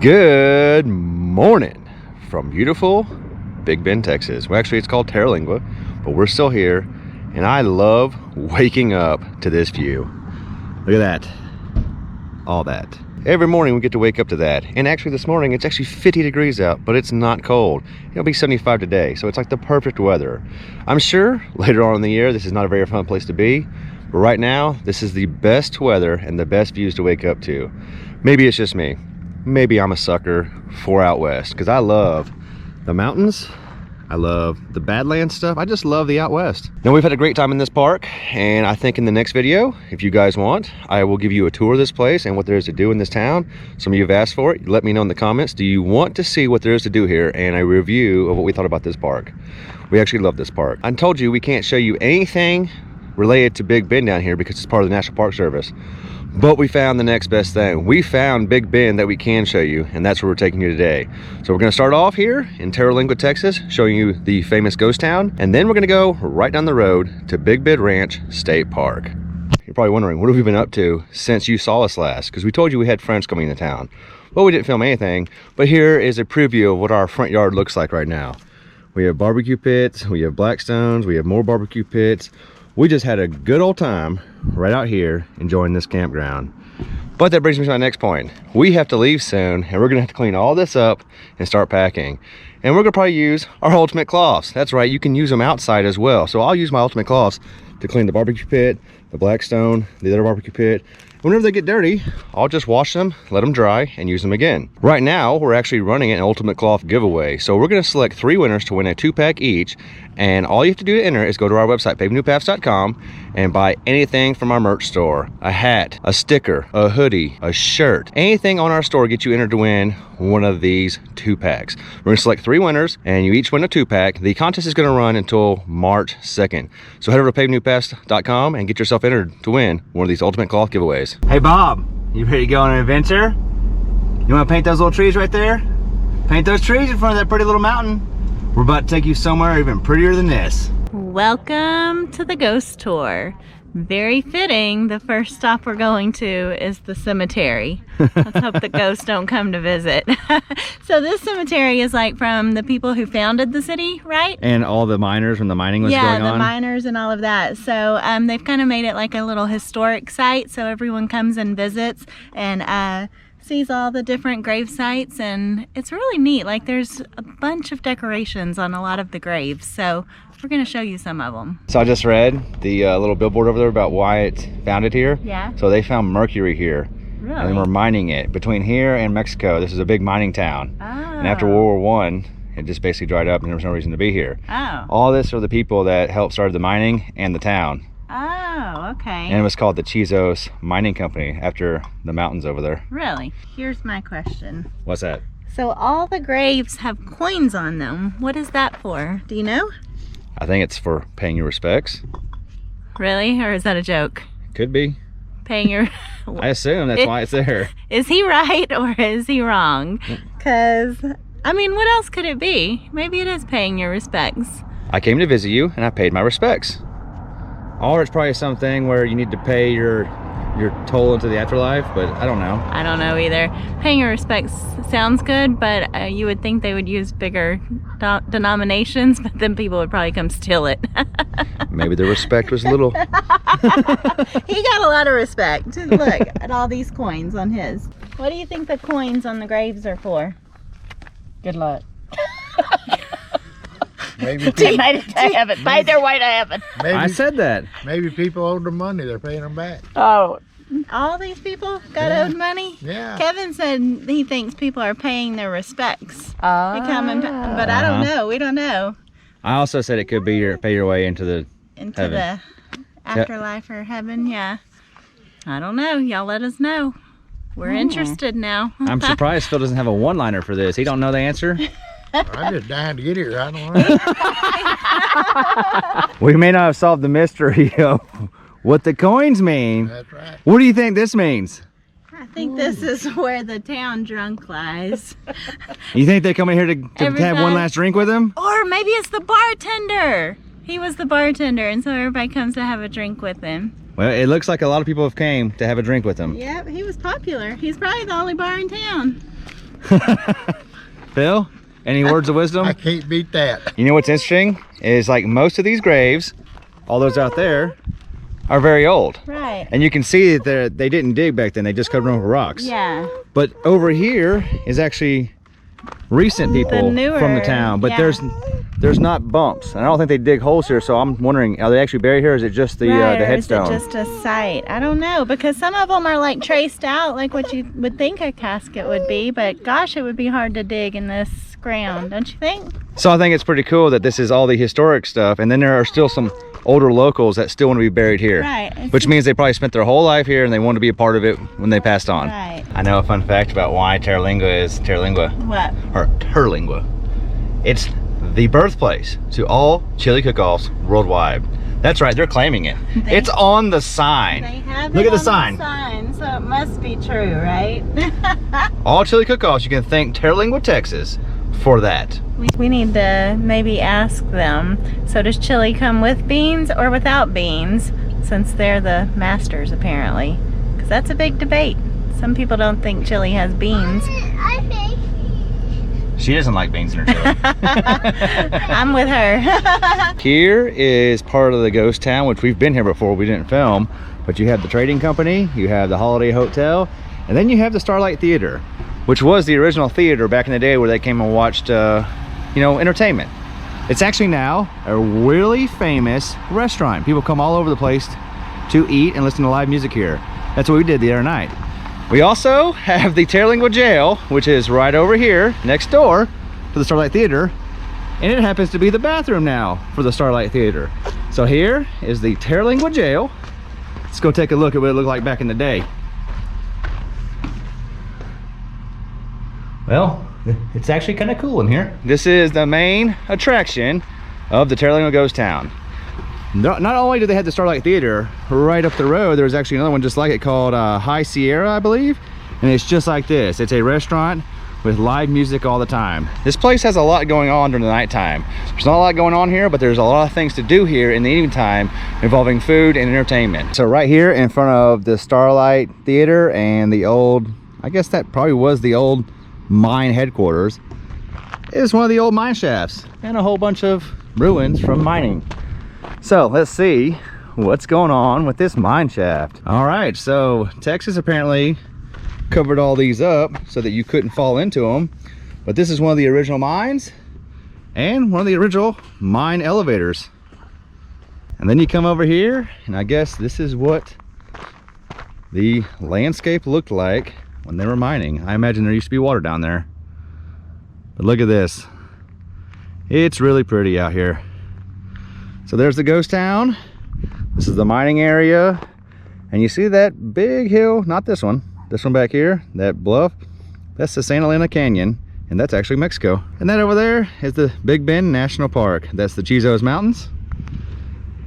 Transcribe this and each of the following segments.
Good morning from beautiful Big Bend, Texas. Well, actually, it's called Terlingua, but we're still here, and I love waking up to this view. Look at that. All that. Every morning we get to wake up to that. And actually this morning, it's actually 50 degrees out, but it's not cold. It'll be 75 today, so it's like the perfect weather. I'm sure later on in the year, this is not a very fun place to be, but right now, this is the best weather and the best views to wake up to. Maybe it's just me. Maybe I'm a sucker for out west, because I love the mountains. I love the Badlands stuff. I just love the out west. Now, we've had a great time in this park, and I think in the next video, if you guys want, I will give you a tour of this place and what there is to do in this town. Some of you have asked for it. Let me know in the comments. Do you want to see what there is to do here and a review of what we thought about this park? We actually love this park. I told you we can't show you anything related to Big Bend down here because it's part of the National Park Service. But we found the next best thing. We found Big Bend that we can show you, and that's where we're taking you today. So we're gonna start off here in Terlingua, Texas, showing you the famous ghost town, and then we're gonna go right down the road to Big Bend Ranch State Park. You're probably wondering, what have we been up to since you saw us last? Because we told you we had friends coming into town. Well, we didn't film anything, but here is a preview of what our front yard looks like right now. We have barbecue pits, we have blackstones, we have more barbecue pits. We just had a good old time right out here enjoying this campground. But that brings me to my next point. We have to leave soon, and we're gonna have to clean all this up and start packing. And we're gonna probably use our ultimate cloths. That's right, you can use them outside as well. So I'll use my ultimate cloths to clean the barbecue pit, the blackstone, the other barbecue pit. Whenever they get dirty, I'll just wash them, let them dry, and use them again. Right now, we're actually running an ultimate cloth giveaway. So we're gonna select 3 winners to win a 2-pack each. And all you have to do to enter is go to our website, pavingnewpaths.com, and buy anything from our merch store. A hat, a sticker, a hoodie, a shirt. Anything on our store gets you entered to win one of these 2-packs. We're gonna select 3 winners, and you each win a 2-pack. The contest is gonna run until March 2nd. So head over to pavingnewpaths.com and get yourself entered to win one of these ultimate cloth giveaways. Hey Bob, you ready to go on an adventure? You wanna paint those little trees right there? Paint those trees in front of that pretty little mountain. We're about to take you somewhere even prettier than this. Welcome to the ghost tour. Very fitting, the first stop we're going to is the cemetery. Let's hope the ghosts don't come to visit. So this cemetery is like from the people who founded the city, right? And all the miners when the mining was going on? Yeah, the miners and all of that. So they've kind of made it like a little historic site, so everyone comes and visits and sees all the different grave sites, and it's really neat. Like there's a bunch of decorations on a lot of the graves, so we're gonna show you some of them. So I just read the little billboard over there about why it's founded here. Yeah. So they found mercury here. Really? And we're mining it between here and Mexico. This is a big mining town. Oh. And after World War I, it just basically dried up and there was no reason to be here. Oh. All this are the people that helped start the mining and the town. Oh, okay. And it was called the Chisos Mining Company after the mountains over there. Really? Here's my question. What's that? So all the graves have coins on them. What is that for? Do you know? I think it's for paying your respects. Really? Or is that a joke? Could be. Paying your... I assume that's why it's there. Is he right or is he wrong? Because, I mean, what else could it be? Maybe it is paying your respects. I came to visit you and I paid my respects. Or it's probably something where you need to pay your toll into the afterlife, but I don't know. I don't know either. Paying your respects sounds good, but you would think they would use bigger denominations, but then people would probably come steal it. Maybe the respect was little. He got a lot of respect. Look at all these coins on his. What do you think the coins on the graves are for? Good luck. Maybe people, I haven't. By their white, I haven't. maybe, I said that. maybe people owe them money, they're paying them back. Oh. All these people got Yeah. owed money? Yeah. Kevin said he thinks people are paying their respects. They come and, but I don't know. We don't know. I also said it could be pay your way into the Into heaven. the afterlife or heaven, yeah. I don't know. Y'all let us know. We're interested now. I'm surprised Phil doesn't have a one-liner for this. He don't know the answer. I'm just dying to get here, I don't know. We may not have solved the mystery of what the coins mean. That's right. What do you think this means? I think this is where the town drunk lies. You think they come in here to Every have one time- last drink with him? Or maybe it's the bartender. He was the bartender, and so everybody comes to have a drink with him. Well, it looks like a lot of people have came to have a drink with him. Yep, he was popular. He's probably the only bar in town. Phil, any words of wisdom? I can't beat that. You know what's interesting is like most of these graves, all those out there, are very old. Right. And you can see that they didn't dig back then, they just covered them with rocks. Yeah. But over here is actually recent people newer, from the town, but yeah. there's not bumps. And I don't think they dig holes here, so I'm wondering, are they actually buried here, or is it just the Right, the or is it headstone? just a site? I don't know, because some of them are like traced out like what you would think a casket would be, but gosh, it would be hard to dig in this ground, don't you think? So I think it's pretty cool that this is all the historic stuff, and then there are still some older locals that still want to be buried here. Right. Which means they probably spent their whole life here and they want to be a part of it when they passed on. Right. I know a fun fact about why Terlingua is Terlingua. What? Or Terlingua. It's the birthplace to all chili cook-offs worldwide. That's right, they're claiming it. It's on the sign. They have Look it at the on sign. sign, so it must be true, right? All chili cook-offs, you can thank Terlingua, Texas for that. We need to maybe ask them, so does chili come with beans or without beans, since they're the masters apparently? Because that's a big debate. Some people don't think chili has beans. She doesn't like beans in her chili. I'm with her. Here is part of the ghost town, which we've been here before, we didn't film, but you have the trading company, you have the Holiday Hotel, and then you have the Starlight Theater, which was the original theater back in the day where they came and watched you know, entertainment. It's actually now a really famous restaurant. People come all over the place to eat and listen to live music here. That's what we did the other night. We also have the Terlingua Jail, which is right over here next door to the Starlight Theater, and it happens to be the bathroom now for the Starlight Theater. So here is the Terlingua Jail. Let's go take a look at what it looked like back in the day. Well, it's actually kind of cool in here. This is the main attraction of the Terlingua Ghost Town. Not only do they have the Starlight Theater right up the road, there's actually another one just like it called High Sierra, I believe. And it's just like this. It's a restaurant with live music all the time. This place has a lot going on during the nighttime. There's not a lot going on here, but there's a lot of things to do here in the evening time involving food and entertainment. So right here in front of the Starlight Theater and the old, I guess that probably was the old mine headquarters, is one of the old mine shafts and a whole bunch of ruins from mining. So let's see what's going on with this mine shaft. All right, so Texas apparently covered all these up so that you couldn't fall into them, but this is one of the original mines and one of the original mine elevators. And then you come over here, and I guess this is what the landscape looked like when they were mining. I imagine there used to be water down there, but look at this. It's really pretty out here. So there's the ghost town. This is the mining area, and you see that big hill, not this one back here, that bluff, that's the Santa Elena Canyon, and that's actually Mexico. And that over there is the Big Bend National Park. That's the Chisos Mountains.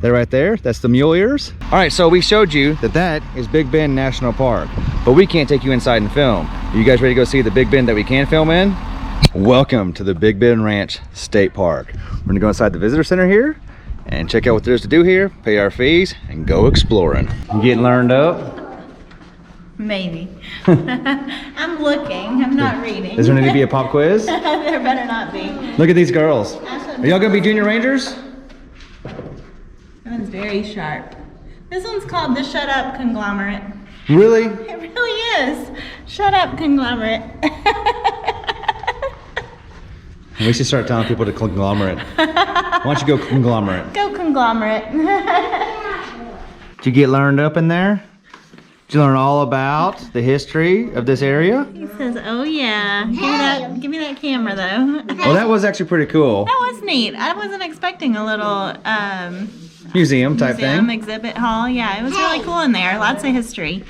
They're right there, that's the mule ears. All right, so we showed you that is Big Bend National Park, but we can't take you inside and film. Are you guys ready to go see the Big Bend that we can film in? Welcome to the Big Bend Ranch State Park. We're gonna go inside the visitor center here and check out what there's to do here, pay our fees, and go exploring. You getting learned up? Maybe. I'm looking, I'm not reading. Is there need to be a pop quiz? There better not be. Look at these girls. Are y'all gonna be junior rangers? That one's very sharp. This one's called the Shut Up Conglomerate. Really? It really is. Shut Up Conglomerate. We should start telling people to conglomerate. Why don't you go conglomerate? Go Conglomerate. Did you get learned up in there? Did you learn all about the history of this area? He says, oh yeah. Give me that camera though. Well, that was actually pretty cool. That was neat. I wasn't expecting a little Museum type museum thing. exhibit hall. Yeah, it was really cool in there. Lots of history.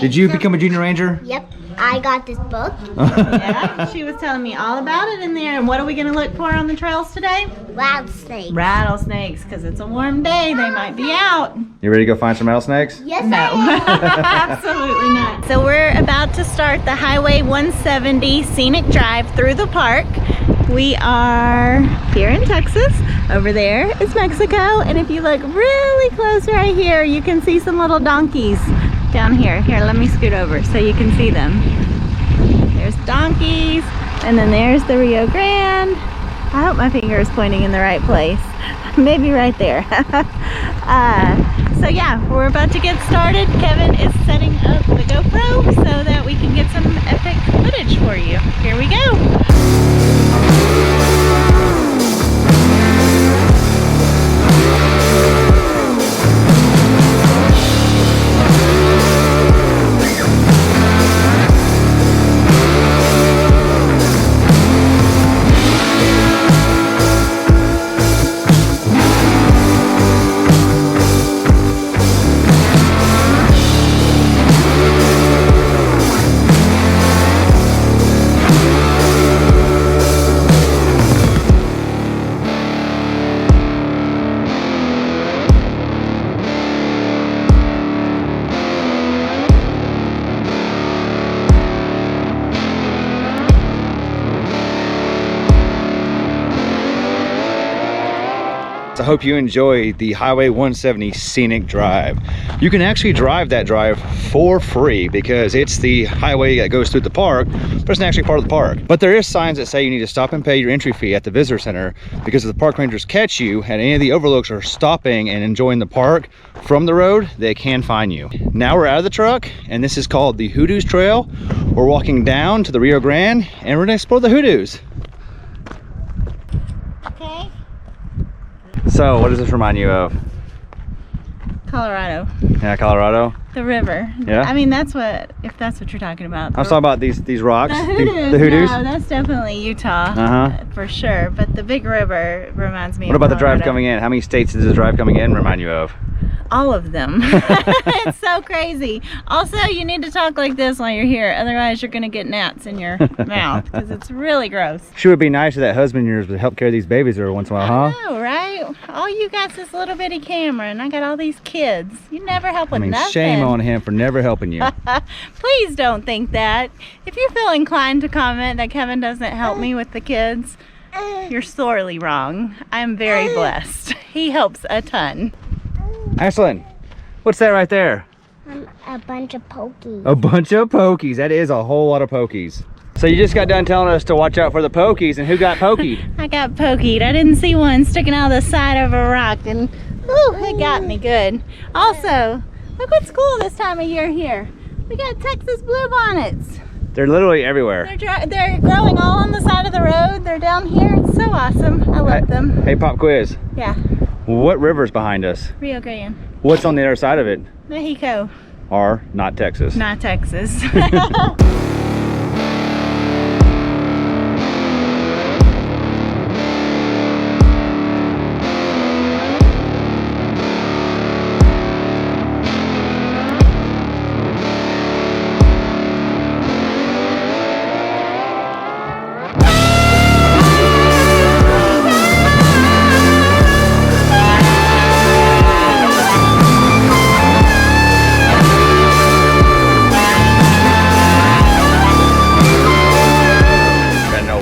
Did you become a junior ranger? Yep, I got this book. Yeah, she was telling me all about it in there. And what are we going to look for on the trails today? Rattlesnake. Rattlesnakes, because it's a warm day. They might be out. You ready to go find some rattlesnakes? Yes, No, I absolutely not. So we're about to start the Highway 170 scenic drive through the park. We are here in Texas. Over there is Mexico, and if you look really close right here, you can see some little donkeys down here. Here, let me scoot over so you can see them. There's donkeys, and then there's the Rio Grande. I hope my finger is pointing in the right place. Maybe right there. So yeah, we're about to get started. Kevin is setting up the GoPro so that we can get some epic footage for you. Here we go. I hope you enjoy the Highway 170 Scenic Drive. You can actually drive that drive for free because it's the highway that goes through the park, but it's not actually part of the park. But there is signs that say you need to stop and pay your entry fee at the visitor center, because if the park rangers catch you at any of the overlooks or stopping and enjoying the park from the road, they can fine you. Now we're out of the truck, and this is called the Hoodoos Trail. We're walking down to the Rio Grande, and we're gonna explore the hoodoos. Okay. So, what does this remind you of? Colorado. Yeah, Colorado. The river. Yeah? I mean, that's what, if that's what you're talking about. I was talking about these rocks. The hoodoos. The hoodoos? No, that's definitely Utah. For sure. But the big river reminds me What of about the drive Colorado. coming in? How many states does the drive coming in remind you of? All of them. It's so crazy. Also, you need to talk like this while you're here. Otherwise, you're going to get gnats in your mouth because it's really gross. Sure would be nice if that husband of yours would help carry these babies every once in a while, huh? I know, right? All you got's this little bitty camera, and I got all these kids. You never help with nothing. Shame on him for never helping you. Please don't think that. If you feel inclined to comment that Kevin doesn't help me with the kids, you're sorely wrong. I'm very blessed. He helps a ton. Excellent. What's that right there? A bunch of pokies. A bunch of pokies. That is a whole lot of pokies. So you just got done telling us to watch out for the pokies, and who got pokeyed? I got pokeyed. I didn't see one sticking out of the side of a rock, and whew, it got me good. Also, look what's cool this time of year here. We got Texas bluebonnets. They're literally everywhere. They're growing all on the side of the road. They're down here. It's so awesome. I love them. Hey, pop quiz. Yeah. What river's behind us? Rio Grande. What's on the other side of it? Mexico. Or not Texas? Not Texas.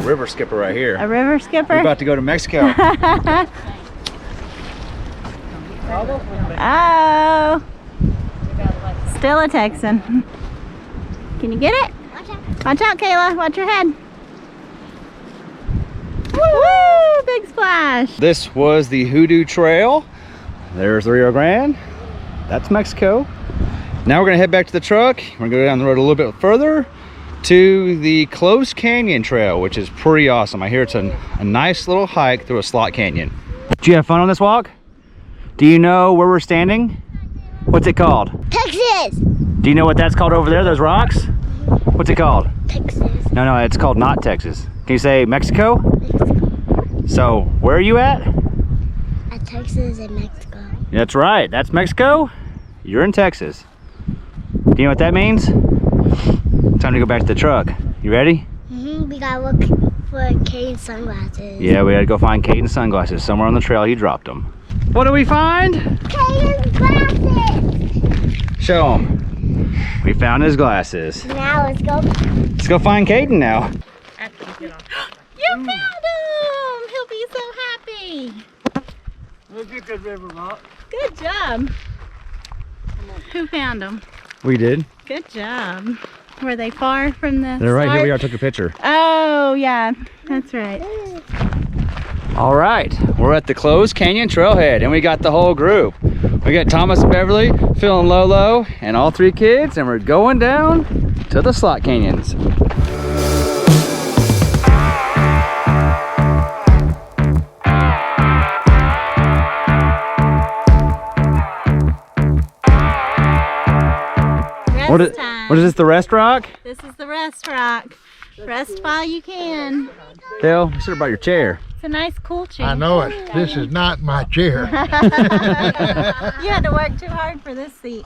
River skipper right here. A river skipper? We're about to go to Mexico. Oh. Still a Texan. Can you get it? Watch out, Kayla. Watch your head. Woo! Big splash. This was the Hoodoo Trail. There's the Rio Grande. That's Mexico. Now we're gonna head back to the truck. We're gonna go down the road a little bit further to the Closed Canyon Trail, which is pretty awesome. I hear it's a nice little hike through a slot canyon. Did you have fun on this walk? Do you know where we're standing? What's it called? Texas. Do you know what that's called over there, those rocks? What's it called? Texas. No, it's called not Texas. Can you say Mexico? So, where are you at? At Texas and Mexico. That's right, that's Mexico. You're in Texas. Do you know what that means? Time to go back to the truck. You ready? We gotta look for Kane's sunglasses. Yeah, we gotta go find Caden's sunglasses. Somewhere on the trail he dropped them. What do we find? Kane's glasses! Show him. We found his glasses. Now let's go. Let's go find Caden now. You found him! He'll be so happy. Good job. Who found him? We did. Good job. Were they far from the They're right here. start? We are. Took a picture. Oh, yeah. That's right. All right, we're at the Closed Canyon Trailhead, and we got the whole group. We got Thomas and Beverly, Phil and Lolo, and all 3 kids, and we're going down to the slot canyons. Rest time. What is this, the rest rock? This is the rest rock. Rest while you can. Phil, you should have brought your chair. It's a nice cool chair. I know it. This is not my chair. You had to work too hard for this seat.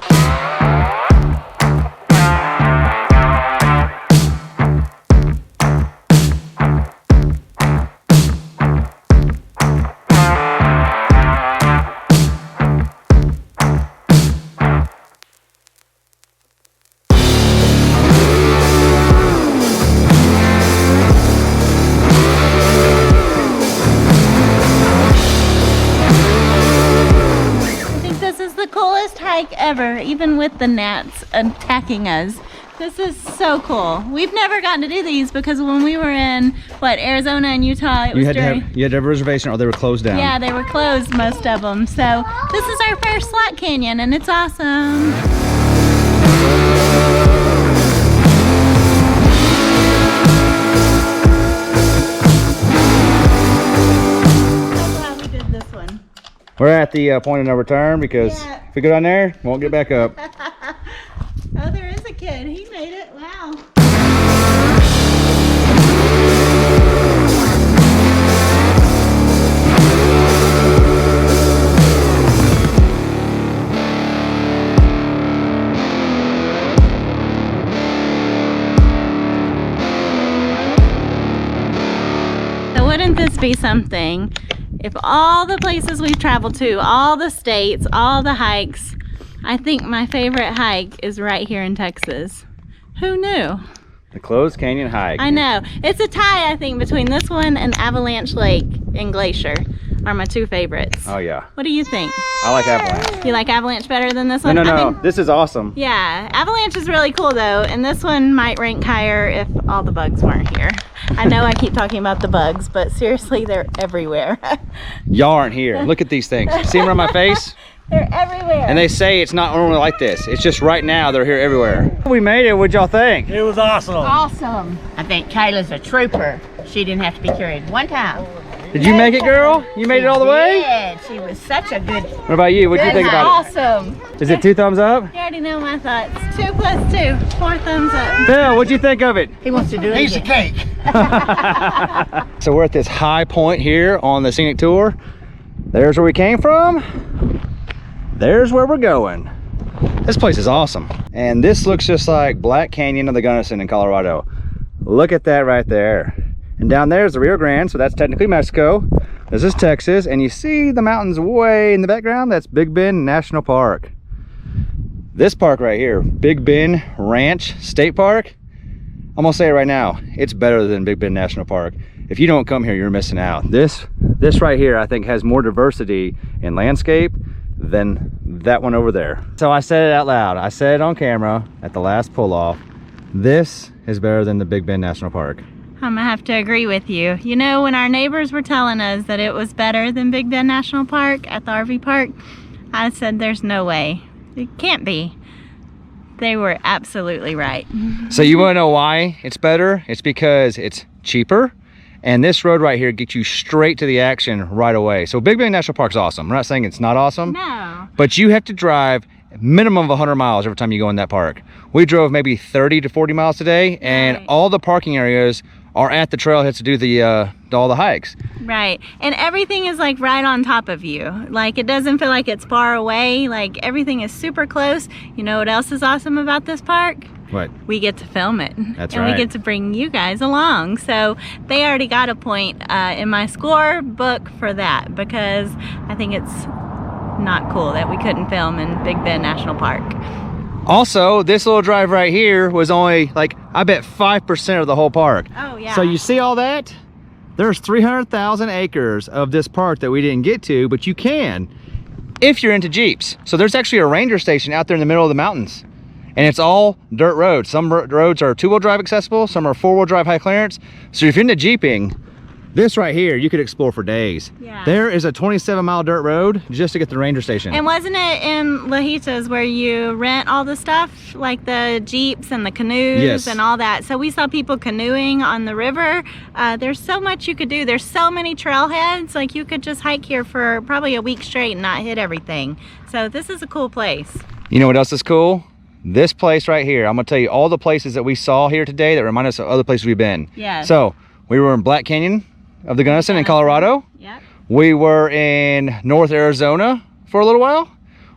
Ever, even with the gnats attacking us. This is so cool. We've never gotten to do these because when we were in Arizona and Utah, it was You had to have a reservation, or they were closed down. Yeah, they were closed, most of them. So this is our first slot canyon, and it's awesome. That's how we did this one. We're at the point of no return because if we go down there, we won't get back up. Oh, there is a kid. He made it. Wow. So wouldn't this be something? If all the places we've traveled to, all the states, all the hikes, I think my favorite hike is right here in Texas. Who knew? The Closed Canyon hike. I know. It's a tie, I think, between this one and Avalanche Lake and Glacier are my 2 favorites. Oh yeah. What do you think? I like Avalanche. You like Avalanche better than this No, one? no, I no. mean, This is awesome. yeah, Avalanche is really cool though, and this one might rank higher if all the bugs weren't here. I know I keep talking about the bugs, but seriously, they're everywhere. Y'all aren't here. Look at these things. See them around my face? They're everywhere. And they say it's not normally like this. It's just right now they're here everywhere. We made it. What'd y'all think? It was awesome. Awesome. I think Kayla's a trooper. She didn't have to be carried one time. Did you make it, girl? You made it all the way? Yeah, she was such a good. What about you? What'd you think about Awesome. it? Is it 2 thumbs up? You already know my thoughts. 2 plus 2, 4 thumbs up. Phil, what'd you think of it? He wants to do it Piece of again. cake. So we're at this high point here on the scenic tour. There's where we came from. There's where we're going. This place is awesome. And this looks just like Black Canyon of the Gunnison in Colorado. Look at that right there. And down there is the Rio Grande, so that's technically Mexico. This is Texas, and you see the mountains way in the background? That's Big Bend National Park. This park right here, Big Bend Ranch State Park, I'm gonna say it right now, it's better than Big Bend National Park. If you don't come here, you're missing out. This right here, I think, has more diversity in landscape than that one over there. So I said it out loud. I said it on camera at the last pull-off. This is better than the Big Bend National Park. I'm gonna have to agree with you. You know, when our neighbors were telling us that it was better than Big Bend National Park at the RV park, I said there's no way. It can't be. They were absolutely right. So you wanna know why it's better? It's because it's cheaper, and this road right here gets you straight to the action right away. So Big Bend National Park's awesome. We're not saying it's not awesome, No. but you have to drive a minimum of 100 miles every time you go in that park. We drove maybe 30 to 40 miles today, and Right. all the parking areas are at the trailheads to do all the hikes. Right. And everything is like right on top of you. Like it doesn't feel like it's far away. Like everything is super close. You know what else is awesome about this park? What? We get to film it. That's and right. we get to bring you guys along. So they already got a point in my score book for that, because I think it's not cool that we couldn't film in Big Bend National Park. Also, this little drive right here was only like, I bet 5% of the whole park. Oh yeah. So you see all that? There's 300,000 acres of this park that we didn't get to, but you can if you're into Jeeps. So there's actually a ranger station out there in the middle of the mountains. and it's all dirt roads. Some roads are 2-wheel drive accessible, some are 4-wheel drive high clearance. So if you're into Jeeping, this right here, you could explore for days. Yeah. There is a 27-mile dirt road just to get to the ranger station. And wasn't it in Lajitas where you rent all the stuff, like the Jeeps and the canoes Yes. and all that? So we saw people canoeing on the river. There's so much you could do. There's so many trailheads. Like you could just hike here for probably a week straight and not hit everything. So this is a cool place. You know what else is cool? This place right here. I'm gonna tell you all the places that we saw here today that remind us of other places we've been. Yeah. So we were in Black Canyon of the Gunnison in Colorado. Yep. We were in North Arizona for a little while.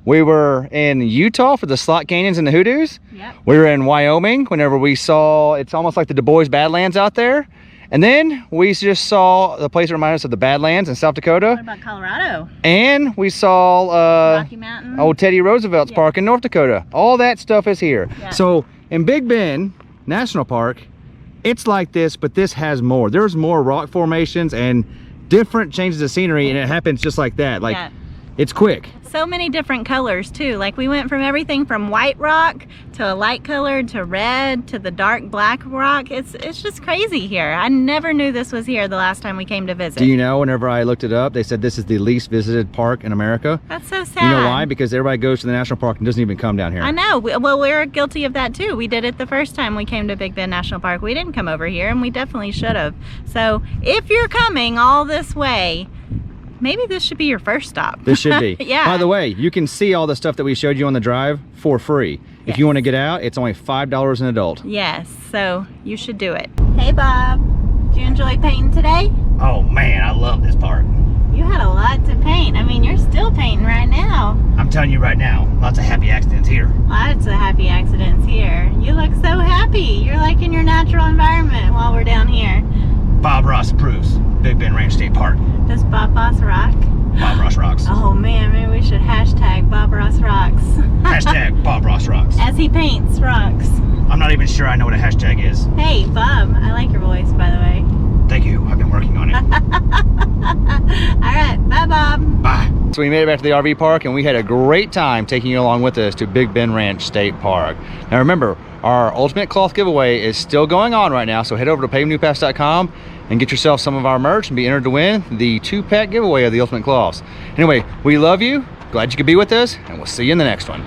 We were in Utah for the Slot Canyons and the Hoodoos. Yep. We were in Wyoming whenever we saw, it's almost like the Du Bois Badlands out there. And then we just saw the place that reminded us of the Badlands in South Dakota. What about Colorado? And we saw Rocky Mountain? old Teddy Roosevelt's Yeah. Park in North Dakota. All that stuff is here. Yeah. So in Big Bend National Park, it's like this, but this has more. There's more rock formations and different changes of scenery, and it happens just like that. Like, Yeah. it's quick. So many different colors too. Like we went from everything from white rock to a light colored to red to the dark black rock. It's just crazy here. I never knew this was here the last time we came to visit. Do you know, whenever I looked it up, they said this is the least visited park in America. That's so sad. You know why? Because everybody goes to the national park and doesn't even come down here. I know. Well, we're guilty of that too. We did it the first time we came to Big Bend National Park. We didn't come over here, and we definitely should have. So if you're coming all this way, maybe this should be your first stop. This should be. Yeah. By the way, you can see all the stuff that we showed you on the drive for free. If you want to get out, it's only $5 an adult. Yes, so you should do it. Hey Bob, did you enjoy painting today? Oh man, I love this park. You had a lot to paint. I mean, you're still painting right now. I'm telling you right now, lots of happy accidents here. Lots of happy accidents here. You look so happy. You're like in your natural environment while we're down here. Bob Ross approves. Big Bend Ranch State Park. Does Bob Ross rock? Bob Ross rocks. Oh man, maybe we should hashtag Bob Ross rocks. Hashtag Bob Ross rocks. As he paints rocks. I'm not even sure I know what a hashtag is. Hey Bob, I like your voice by the way. Thank you, I've been working on it. Alright, bye Bob. Bye. So we made it back to the RV park, and we had a great time taking you along with us to Big Bend Ranch State Park. Now remember, our ultimate cloth giveaway is still going on right now, so head over to pavingnewpass.com and get yourself some of our merch and be entered to win the 2-pack giveaway of the ultimate cloths. Anyway, we love you, glad you could be with us, and we'll see you in the next one.